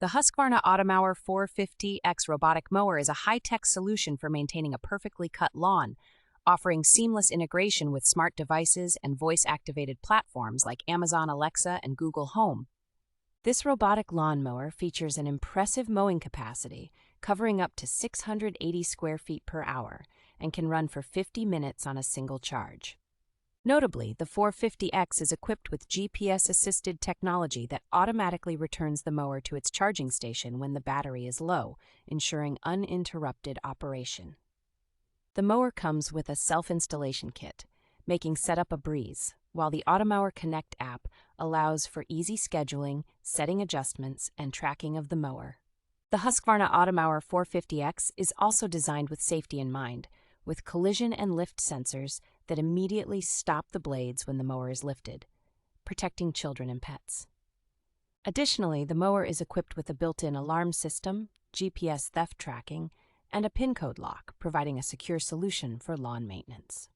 The Husqvarna Automower 415X Robotic Mower is a high-tech solution for maintaining a perfectly cut lawn, offering seamless integration with smart devices and voice-activated platforms like Amazon Alexa and Google Home. This robotic lawnmower features an impressive mowing capacity, covering up to 680 square feet per hour, and can run for 50 minutes on a single charge. Notably, the 450X is equipped with GPS-assisted technology that automatically returns the mower to its charging station when the battery is low, ensuring uninterrupted operation. The mower comes with a self-installation kit, making setup a breeze, while the Automower Connect App allows for easy scheduling, setting adjustments, and tracking of the mower. The Husqvarna Automower 450X is also designed with safety in mind, with collision and lift sensors that immediately stop the blades when the mower is lifted, protecting children and pets. Additionally, the mower is equipped with a built-in alarm system, GPS theft tracking, and a PIN code lock, providing a secure solution for lawn maintenance.